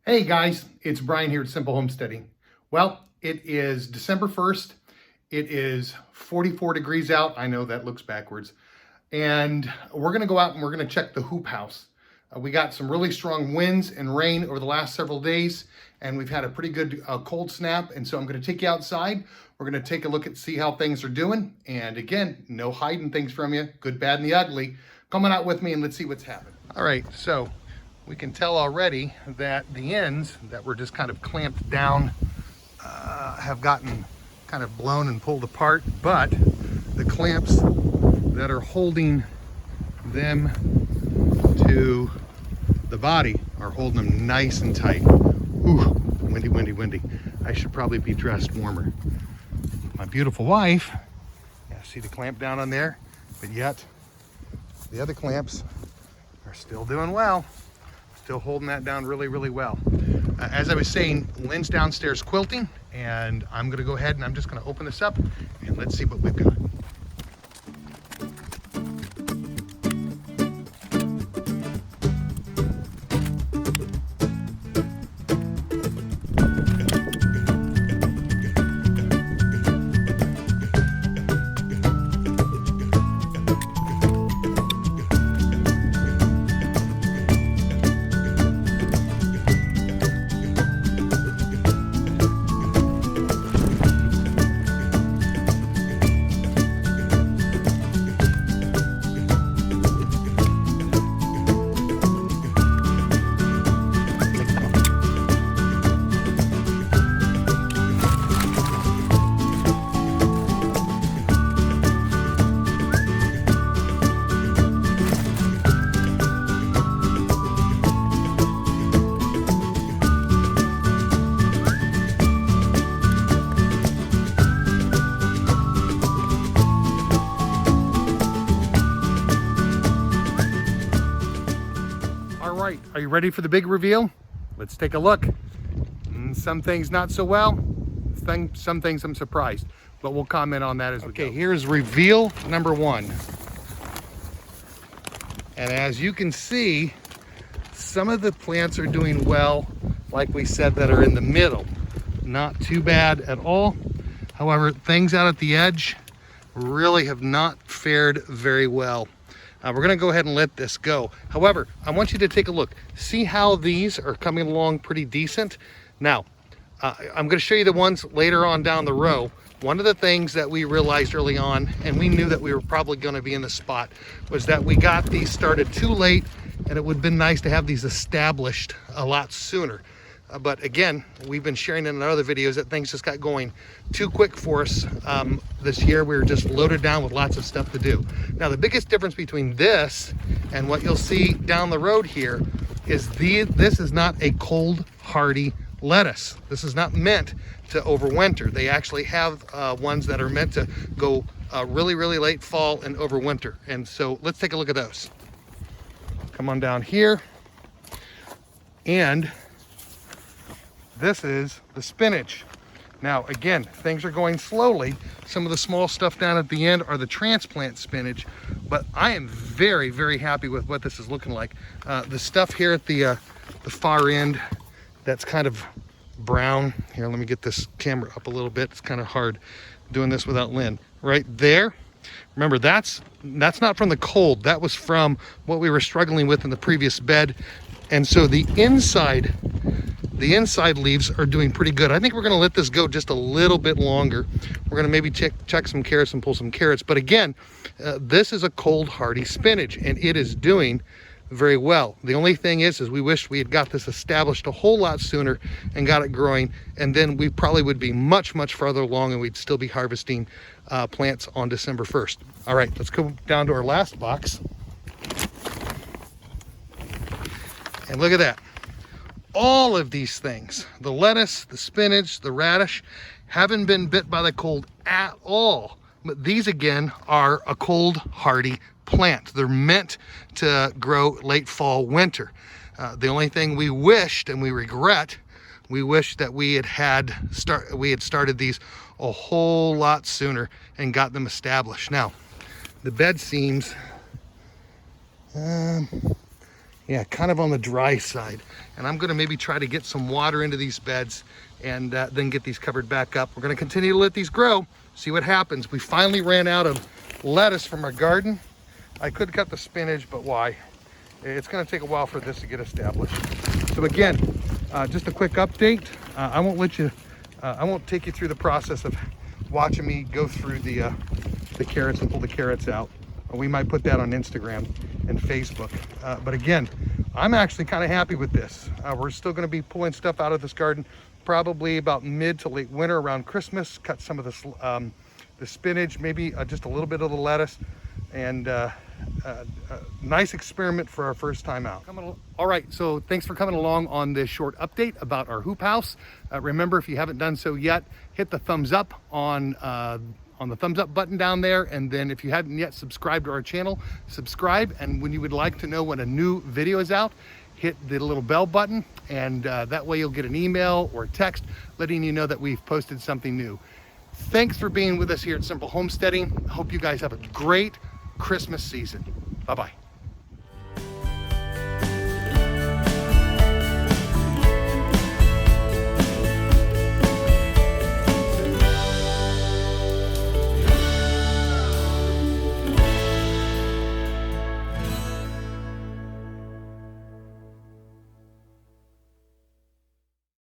Hey guys, it's Brian here at Simple Homesteading. Well, it is December 1st. It is 44 degrees out. I know that looks backwards. And we're gonna go out and we're gonna check the hoop house. We got some really strong winds and rain over the last several days, and we've had a pretty good cold snap. And so I'm gonna take you outside. We're gonna take a look at see how things are doing. And again, no hiding things from you, good, bad, and the ugly. Come on out with me and let's see what's happening. All right, so we can tell already that the ends that were just kind of clamped down have gotten kind of blown and pulled apart, but the clamps that are holding them to the body are holding them nice and tight. Ooh, windy, windy, windy. I should probably be dressed warmer. My beautiful wife, yeah, see the clamp down on there, but yet the other clamps are still doing well. Still holding that down really, really well. As I was saying, Lynn's downstairs quilting, and I'm gonna go ahead and I'm just gonna open this up and let's see what we've got. Are you ready for the big reveal? Let's take a look. Some things not so well, some things I'm surprised, but we'll comment on that as we go. Okay, here's reveal number one. And as you can see, some of the plants are doing well, like we said, that are in the middle. Not too bad at all. However, things out at the edge really have not fared very well. We're gonna go ahead and let this go. However, I want you to take a look. See how these are coming along pretty decent? Now, I'm gonna show you the ones later on down the row. One of the things that we realized early on, and we knew that we were probably gonna be in the spot, was that we got these started too late, and it would have been nice to have these established a lot sooner. But again, we've been sharing in other videos that things just got going too quick for us this year. We were just loaded down with lots of stuff to do. Now, the biggest difference between this and what you'll see down the road here is this is not a cold, hardy lettuce. This is not meant to overwinter. They actually have ones that are meant to go really, really late fall and overwinter. And so let's take a look at those. Come on down here. And this is the spinach. Now, again, things are going slowly. Some of the small stuff down at the end are the transplant spinach, but I am very, very happy with what this is looking like. The stuff here at the far end that's kind of brown. Here, let me get this camera up a little bit. It's kind of hard doing this without Lynn. Right there. Remember, that's not from the cold. That was from what we were struggling with in the previous bed. And so the inside leaves are doing pretty good. I think we're gonna let this go just a little bit longer. We're gonna maybe check some carrots and pull some carrots. But again, this is a cold hardy spinach and it is doing very well. The only thing is we wish we had got this established a whole lot sooner and got it growing, and then we probably would be much, much farther along and we'd still be harvesting plants on December 1st. All right, let's go down to our last box. And look at that. All of these things, the lettuce, the spinach, the radish, haven't been bit by the cold at all. But these again are a cold hardy plant. They're meant to grow late fall, winter. The only thing we wished and we regret, we wish that we had started these a whole lot sooner and got them established. Now, the bed seems, Yeah, kind of on the dry side. And I'm gonna maybe try to get some water into these beds and then get these covered back up. We're gonna continue to let these grow, see what happens. We finally ran out of lettuce from our garden. I could cut the spinach, but why? It's gonna take a while for this to get established. So again, just a quick update. I won't take you through the process of watching me go through the carrots and pull the carrots out. We might put that on Instagram and Facebook. But again, I'm actually kind of happy with this. We're still gonna be pulling stuff out of this garden probably about mid to late winter around Christmas, cut some of the spinach, maybe just a little bit of the lettuce, and nice experiment for our first time out. All right, so thanks for coming along on this short update about our hoop house. Remember, if you haven't done so yet, hit the thumbs up on the thumbs up button down there, and then if you haven't yet subscribed to our channel, subscribe. And when you would like to know when a new video is out, hit the little bell button, and that way you'll get an email or text letting you know that we've posted something new. Thanks for being with us here at Simple Homesteading. Hope you guys have a great Christmas season. Bye-bye.